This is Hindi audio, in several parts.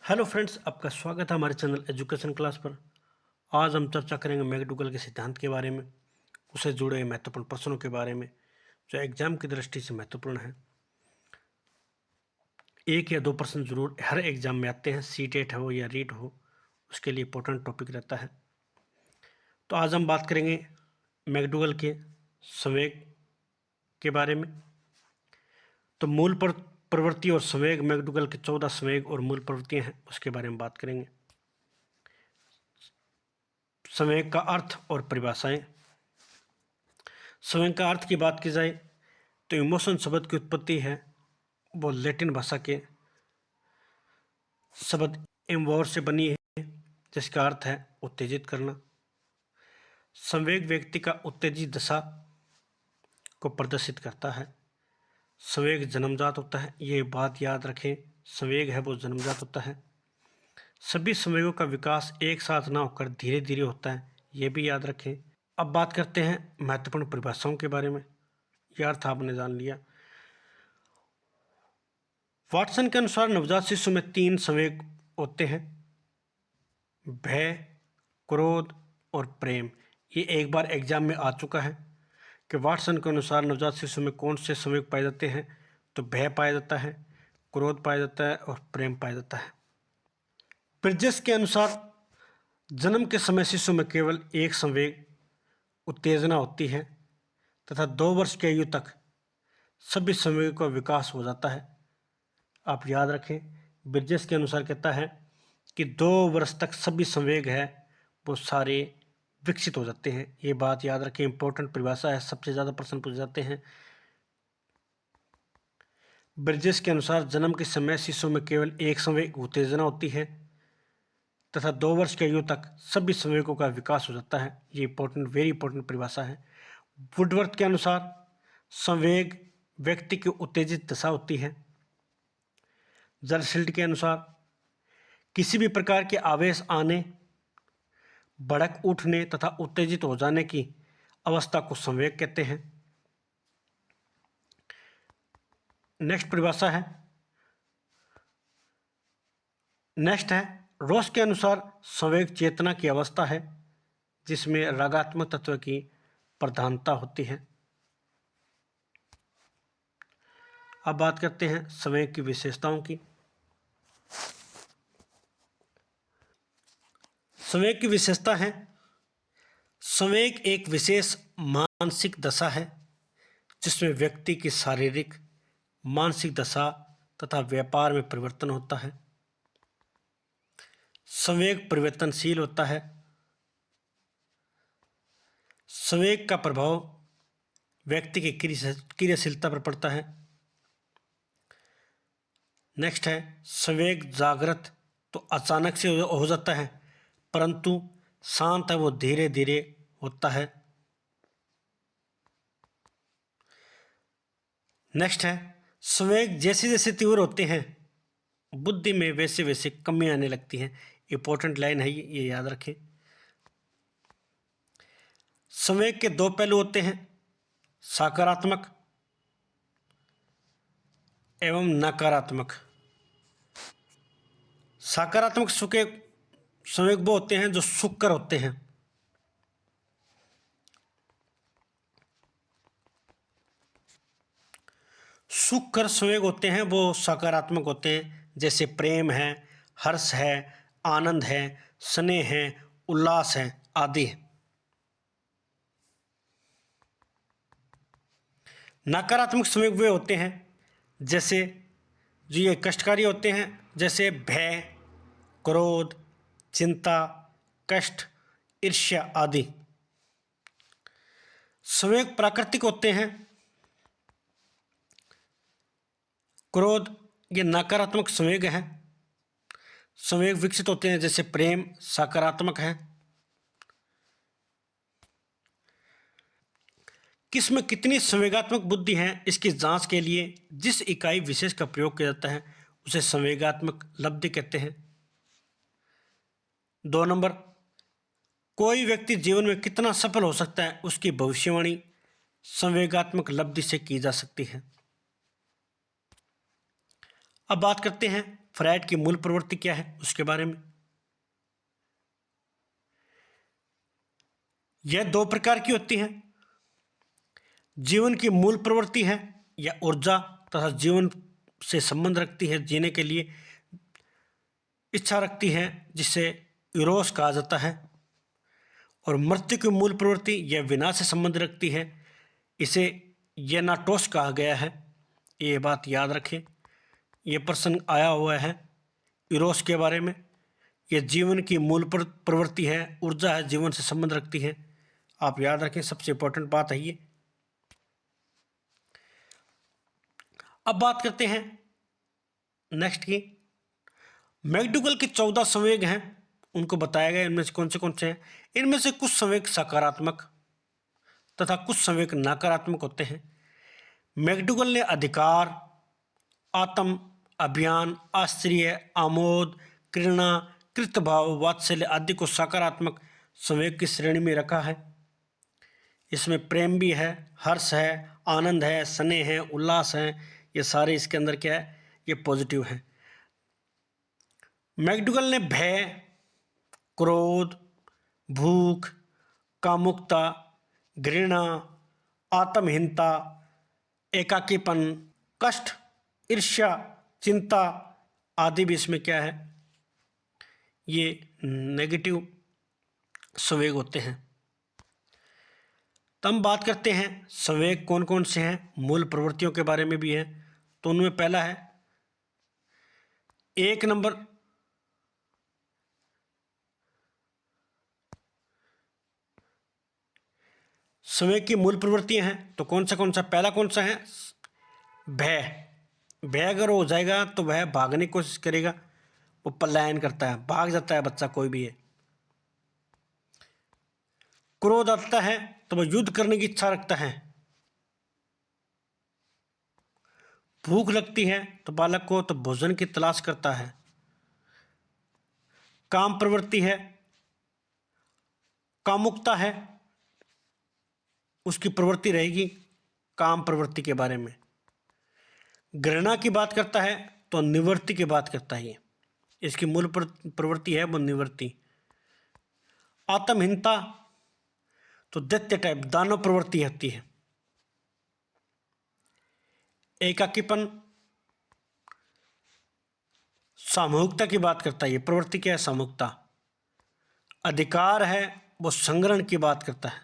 हेलो फ्रेंड्स, आपका स्वागत है हमारे चैनल एजुकेशन क्लास पर। आज हम चर्चा करेंगे मैकडूगल के सिद्धांत के बारे में, उससे जुड़े महत्वपूर्ण प्रश्नों के बारे में जो एग्जाम की दृष्टि से महत्वपूर्ण है। एक या दो प्रश्न जरूर हर एग्जाम में आते हैं, सीटेट हो या रीट हो, उसके लिए इंपॉर्टेंट टॉपिक रहता है। तो आज हम बात करेंगे मैकडूगल के संवेग के बारे में। तो मूल प्रवृत्ति और संवेग, मैकडूगल के 14 संवेग और मूल प्रवृत्तियां हैं, उसके बारे में बात करेंगे। संवेग का अर्थ और परिभाषाएं। संवेग का अर्थ की बात की जाए तो इमोशन शब्द की उत्पत्ति है वो लैटिन भाषा के शब्द एम्वोर से बनी है, जिसका अर्थ है उत्तेजित करना। संवेग व्यक्ति का उत्तेजित दशा को प्रदर्शित करता है। संवेग जन्मजात होता है, ये बात याद रखें, संवेग है वो जन्मजात होता है। सभी संवेगों का विकास एक साथ ना होकर धीरे धीरे होता है, ये भी याद रखें। अब बात करते हैं महत्वपूर्ण परिभाषाओं के बारे में। यह अर्थ आपने जान लिया। वाटसन के अनुसार नवजात शिशु में 3 संवेग होते हैं, भय, क्रोध और प्रेम। ये एक बार एग्जाम में आ चुका है कि वाटसन के अनुसार नवजात शिशु में कौन से संवेग पाए जाते हैं। तो भय पाया जाता है, क्रोध पाया जाता है और प्रेम पाया जाता है। ब्रिजेस के अनुसार जन्म के समय शिशु में केवल एक संवेग उत्तेजना होती है तथा 2 वर्ष की आयु तक सभी संवेगों का विकास हो जाता है। आप याद रखें, ब्रिजेस के अनुसार कहता है कि 2 वर्ष तक सभी संवेग है वो सारे विकसित हो जाते हैं। ये बात याद रखें, इंपॉर्टेंट परिभाषा है, सबसे ज़्यादा प्रश्न पूछे जाते हैं। ब्रिजेस के अनुसार जन्म के समय शिशु में केवल एक संवेग उत्तेजना होती है तथा 2 वर्ष की आयु तक सभी संवेगों का विकास हो जाता है। ये इंपॉर्टेंट, वेरी इंपॉर्टेंट परिभाषा है। वुडवर्थ के अनुसार संवेग व्यक्ति की उत्तेजित दशा होती है। जरशील्ड के अनुसार किसी भी प्रकार के आवेश आने, भड़क उठने तथा उत्तेजित हो जाने की अवस्था को संवेग कहते हैं। नेक्स्ट परिभाषा है, नेक्स्ट है रोस के अनुसार संवेग चेतना की अवस्था है जिसमें रागात्मक तत्व की प्रधानता होती है। अब बात करते हैं संवेग की विशेषताओं की। संवेग की विशेषता है, संवेग एक विशेष मानसिक दशा है जिसमें व्यक्ति की शारीरिक, मानसिक दशा तथा व्यापार में परिवर्तन होता है। संवेग परिवर्तनशील होता है। संवेग का प्रभाव व्यक्ति की क्रियाशीलता पर पड़ता है। नेक्स्ट है, संवेग जागृत तो अचानक से हो जाता है, परंतु शांत है वो धीरे धीरे होता है। नेक्स्ट है, संवेग जैसे जैसे तीव्र होते हैं बुद्धि में वैसे वैसे कमी आने लगती है। इंपॉर्टेंट लाइन है ये याद रखें। संवेग के 2 पहलू होते हैं, सकारात्मक एवं नकारात्मक। सकारात्मक संवेग वो होते हैं जो सुखकर होते हैं। सुखकर संवेग होते हैं वो सकारात्मक होते हैं, जैसे प्रेम है, हर्ष है, आनंद है, स्नेह है, उल्लास है आदि। नकारात्मक संवेग वे होते हैं जैसे जो ये कष्टकारी होते हैं, जैसे भय, क्रोध, चिंता, कष्ट, ईर्ष्या आदि। संवेग प्राकृतिक होते हैं। क्रोध ये नकारात्मक संवेग है। संवेग विकसित होते हैं जैसे प्रेम सकारात्मक है। किसमें कितनी संवेगात्मक बुद्धि है इसकी जांच के लिए जिस इकाई विशेष का प्रयोग किया जाता है उसे संवेगात्मक लब्धि कहते हैं। 2 नंबर, कोई व्यक्ति जीवन में कितना सफल हो सकता है उसकी भविष्यवाणी संवेगात्मक लब्धि से की जा सकती है। अब बात करते हैं फ्रायड की मूल प्रवृत्ति क्या है उसके बारे में। यह दो प्रकार की होती है, जीवन की मूल प्रवृत्ति है या ऊर्जा तथा जीवन से संबंध रखती है, जीने के लिए इच्छा रखती है, जिसे इरोस कहा जाता है। और मृत्यु की मूल प्रवृत्ति यह विनाश से संबंध रखती है, इसे येनाटोस कहा गया है। ये बात याद रखें, ये प्रश्न आया हुआ है इरोस के बारे में। यह जीवन की मूल प्रवृत्ति है, ऊर्जा है, जीवन से संबंध रखती है। आप याद रखें, सबसे इंपॉर्टेंट बात है ये। अब बात करते हैं नेक्स्ट की। मैकडूगल के 14 संवेग हैं, उनको बताया गया इनमें से कौन से हैं। इनमें से कुछ संवेग सकारात्मक तथा कुछ संवेग नकारात्मक होते हैं। मैकडूगल ने अधिकार, आत्म, अभियान, आश्चर्य, आमोद, घृणा, कृतभाव, वात्सल्य आदि को सकारात्मक संवेग की श्रेणी में रखा है। इसमें प्रेम भी है, हर्ष है, आनंद है, स्नेह है, उल्लास है, ये सारे इसके अंदर क्या है, ये पॉजिटिव है। मैकडूगल ने भय, क्रोध, भूख, कामुकता, घृणा, आत्महीनता, एकाकीपन, कष्ट, ईर्ष्या, चिंता आदि भी इसमें क्या है, ये नेगेटिव संवेग होते हैं। तो हम बात करते हैं संवेग कौन कौन से हैं, मूल प्रवृत्तियों के बारे में भी है। तो उनमें पहला है 1 नंबर संवेग की मूल प्रवृत्तियां हैं। तो कौन सा पहला कौन सा है, भय। भय अगर हो जाएगा तो वह भागने की कोशिश करेगा, वो पलायन करता है, भाग जाता है बच्चा कोई भी है। क्रोध आता है तो वह युद्ध करने की इच्छा रखता है। भूख लगती है तो बालक को तो भोजन की तलाश करता है। काम प्रवृत्ति है, कामुकता है, उसकी प्रवृत्ति रहेगी काम प्रवृत्ति के बारे में। घृणा की बात करता है तो निवृत्ति की बात करता है, इसकी मूल प्रवृत्ति है वो निवृत्ति। आत्महीनता तो दैत्य टाइप दानव प्रवृत्ति होती है। एकाकीपन सामूहिकता की बात करता है, ये प्रवृत्ति क्या है, सामूहिकता। अधिकार है वो संग्रहण की बात करता है।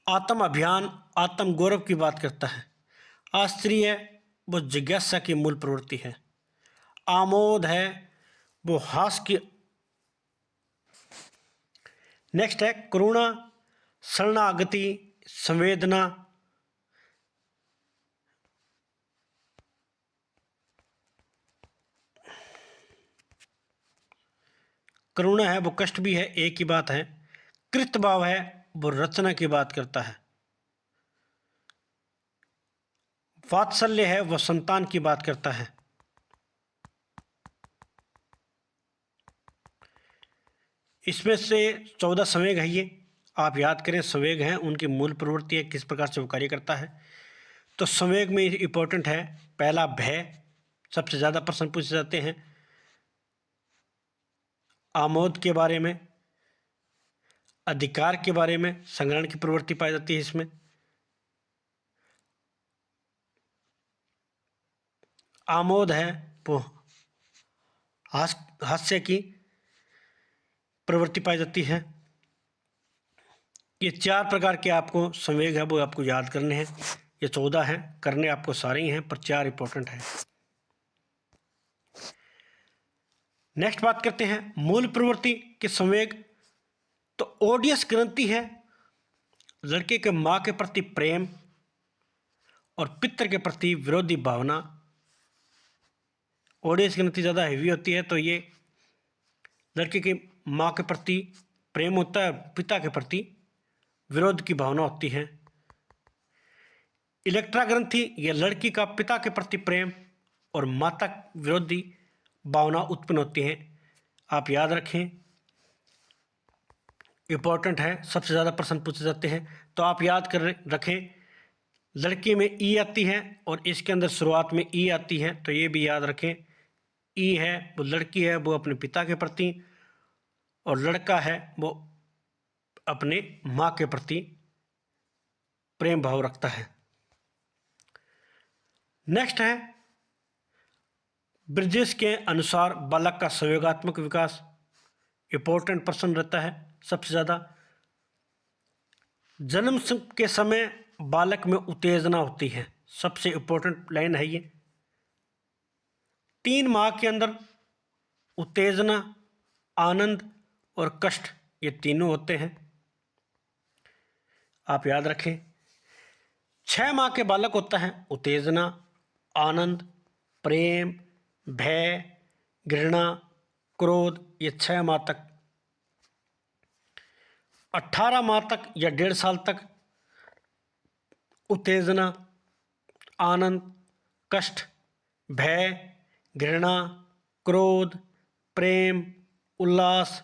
आत्म अभियान आत्म गौरव की बात करता है। आश्चर्य वो जिज्ञासा की मूल प्रवृत्ति है। आमोद है वो हास की। नेक्स्ट है करुणा, शरणागति, संवेदना, करुणा है वो कष्ट भी है, एक ही बात है। कृतभाव है वो रचना की बात करता है। वात्सल्य है वो संतान की बात करता है। इसमें से 14 संवेग है, ये आप याद करें संवेग हैं, उनकी मूल प्रवृत्ति है, किस प्रकार से वो कार्य करता है। तो संवेग में इंपॉर्टेंट है पहला भय, सबसे ज़्यादा प्रश्न पूछे जाते हैं। आमोद के बारे में, अधिकार के बारे में, संग्रहण की प्रवृत्ति पाई जाती है इसमें। आमोद है वो हास्य की प्रवृत्ति पाई जाती है। ये 4 प्रकार के आपको संवेग है वो आपको याद करने हैं। ये 14 हैं, करने आपको सारे ही हैं पर 4 इंपॉर्टेंट हैं। नेक्स्ट बात करते हैं मूल प्रवृत्ति के संवेग। तो ओडियस ग्रंथि है लड़के के माँ के प्रति प्रेम और पितर के प्रति विरोधी भावना। ओडियस ग्रंथि ज़्यादा हेवी होती है, तो ये लड़के के माँ के प्रति प्रेम होता है, पिता के प्रति विरोध की भावना होती है। इलेक्ट्रा ग्रंथि यह लड़की का पिता के प्रति प्रेम और माता विरोधी भावना उत्पन्न होती है। आप याद रखें, इंपॉर्टेंट है, सबसे ज़्यादा प्रश्न पूछे जाते हैं, तो आप याद कर रखें लड़की में ई आती है और इसके अंदर शुरुआत में ई आती है, तो ये भी याद रखें। ई है वो लड़की है वो अपने पिता के प्रति, और लड़का है वो अपने माँ के प्रति प्रेम भाव रखता है। नेक्स्ट है, ब्रिजेश के अनुसार बालक का संवेगात्मक विकास इंपॉर्टेंट पर्सन रहता है सबसे ज़्यादा। जन्म के समय बालक में उत्तेजना होती है, सबसे इंपॉर्टेंट लाइन है ये। 3 माह के अंदर उत्तेजना, आनंद और कष्ट ये तीनों होते हैं, आप याद रखें। 6 माह के बालक होता है उत्तेजना, आनंद, प्रेम, भय, घृणा, क्रोध, ये 6 माह तक। 18 माह तक या 1.5 साल तक उत्तेजना, आनंद, कष्ट, भय, घृणा, क्रोध, प्रेम, उल्लास,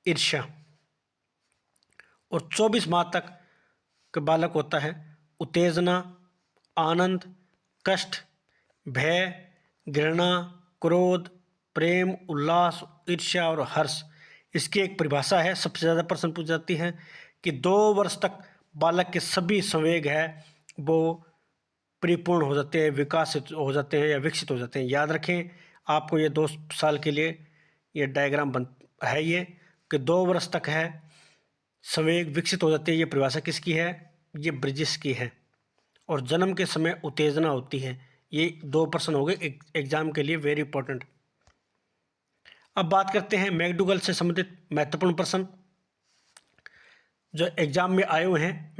ईर्ष्या। और 24 माह तक का बालक होता है उत्तेजना, आनंद, कष्ट, भय, घृणा, क्रोध, प्रेम, उल्लास, ईर्ष्या और हर्ष। इसकी एक परिभाषा है, सबसे ज़्यादा प्रश्न पूछ जाती है कि 2 वर्ष तक बालक के सभी संवेग है वो परिपूर्ण हो जाते हैं, विकासित हो जाते हैं या विकसित हो जाते हैं। याद रखें, आपको ये 2 साल के लिए ये डायग्राम है ये कि 2 वर्ष तक है संवेग विकसित हो जाते हैं। ये परिभाषा किसकी है? ये ब्रिजेश की है। और जन्म के समय उत्तेजना होती है। ये 2 प्रश्न हो गए एग्जाम के लिए, वेरी इंपॉर्टेंट। अब बात करते हैं मैकडूगल से संबंधित महत्वपूर्ण प्रश्न जो एग्जाम में आए हुए हैं।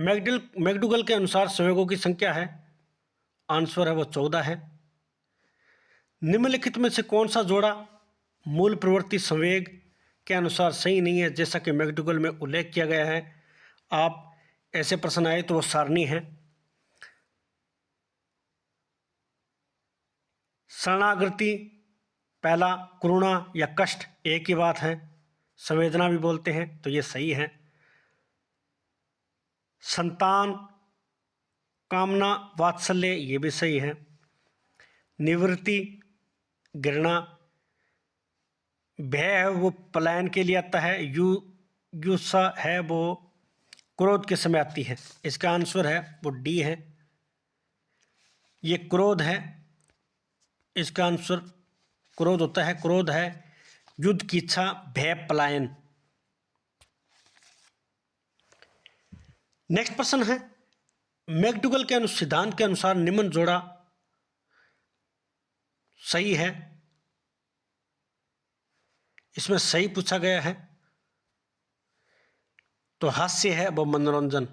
मैकडूगल के अनुसार संवेगों की संख्या है, आंसर है वो 14 है। निम्नलिखित में से कौन सा जोड़ा मूल प्रवृत्ति संवेग के अनुसार सही नहीं है, जैसा कि मैकडूगल में उल्लेख किया गया है। आप ऐसे प्रश्न आए तो वो सारणी है। शरणागति पहला, करुणा या कष्ट एक ही बात है, संवेदना भी बोलते हैं, तो ये सही है। संतान, कामना, वात्सल्य ये भी सही है। निवृत्ति, घृणा, भय है वो पलायन के लिए आता है। युसा है वो क्रोध के समय आती है। इसका आंसर है वो डी है। ये क्रोध है, इसका आंसर क्रोध होता है। क्रोध है युद्ध की इच्छा, भय, पलायन। नेक्स्ट प्रश्न है, मैकडूगल के सिद्धांत के अनुसार निम्न जोड़ा सही है। इसमें सही पूछा गया है तो हास्य है वो मनोरंजन।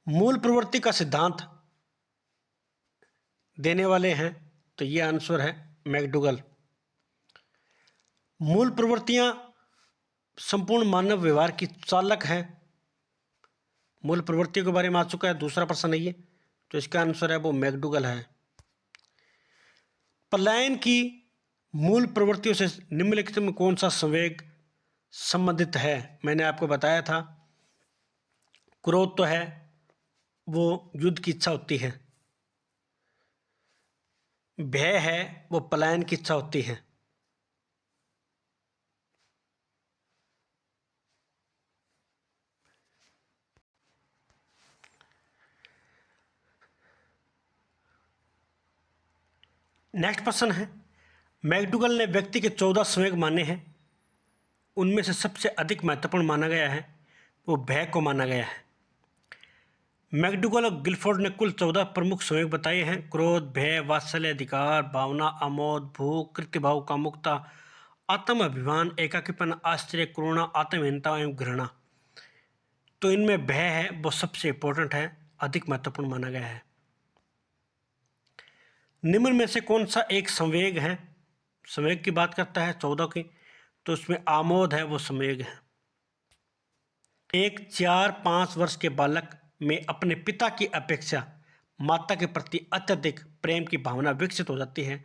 मूल प्रवृत्ति का सिद्धांत देने वाले हैं तो ये आंसर है मैकडूगल। मूल प्रवृत्तियां संपूर्ण मानव व्यवहार की चालक हैं। मूल प्रवृत्तियों के बारे में आ चुका है, दूसरा प्रश्न है ये, तो इसका आंसर है वो मैकडूगल है। पलायन की मूल प्रवृत्तियों से निम्नलिखित में कौन सा संवेग संबंधित है? मैंने आपको बताया था क्रोध तो है वो युद्ध की इच्छा होती है, भय है वो पलायन की इच्छा होती है। नेक्स्ट प्रश्न है, मैकडूगल ने व्यक्ति के 14 संवेग माने हैं, उनमें से सबसे अधिक महत्वपूर्ण माना गया है वो भय को माना गया है। मैकडूगल और गिलफोर्ड ने कुल 14 प्रमुख संवेग बताए हैं। क्रोध, भय, वात्सल्य, अधिकार भावना, आमोद, भूख, कृत्यभाव, कामुकता, आत्म अभिमान, एकाकीपन, आश्चर्य, करुणा, आत्महीनता एवं घृणा। तो इनमें भय है वो सबसे इंपॉर्टेंट है, अधिक महत्वपूर्ण माना गया है। निम्न में से कौन सा एक संवेग है? संवेग की बात करता है 14 की, तो उसमें आमोद है वो संवेग है। एक 4-5 वर्ष के बालक में अपने पिता की अपेक्षा माता के प्रति अत्यधिक प्रेम की भावना विकसित हो जाती है।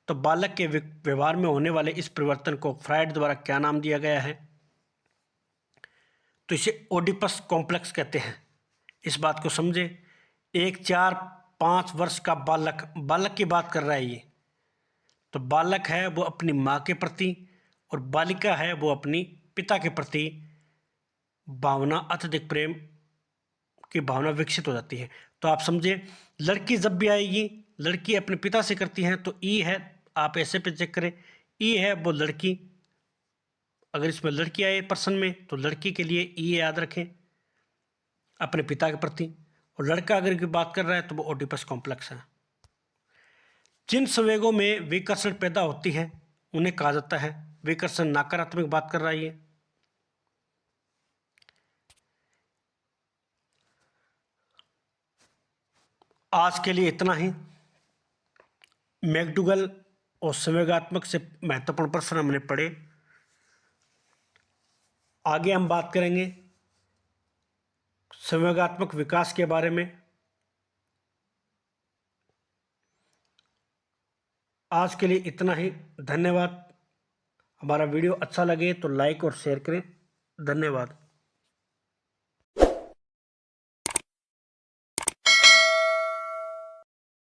तो बालक के व्यवहार में होने वाले इस परिवर्तन को फ्रायड द्वारा क्या नाम दिया गया है? तो इसे ओडिपस कॉम्प्लेक्स कहते हैं। इस बात को समझे। एक 4-5 वर्ष का बालक की बात कर रहा है ये। तो बालक है वो अपनी माँ के प्रति और बालिका है वो अपनी पिता के प्रति भावना, अत्यधिक प्रेम की भावना विकसित हो जाती है। तो आप समझे, लड़की जब भी आएगी, लड़की अपने पिता से करती है तो ई है, आप ऐसे पे चेक करें, ई है वो लड़की। अगर इसमें लड़की आए पर्सन में तो लड़की के लिए ई याद रखें अपने पिता के प्रति। और लड़का अगर की बात कर रहा है तो वो ओडिपस कॉम्प्लेक्स है। जिन संवेगों में विकर्षण पैदा होती है उन्हें कहा जाता है विकर्षण। नकारात्मक बात कर रहा है ये। आज के लिए इतना ही। मैकडूगल और संवेगात्मक से महत्वपूर्ण प्रश्न हमने पढ़े। आगे हम बात करेंगे संवेगात्मक विकास के बारे में। आज के लिए इतना ही। धन्यवाद। हमारा वीडियो अच्छा लगे तो लाइक और शेयर करें। धन्यवाद।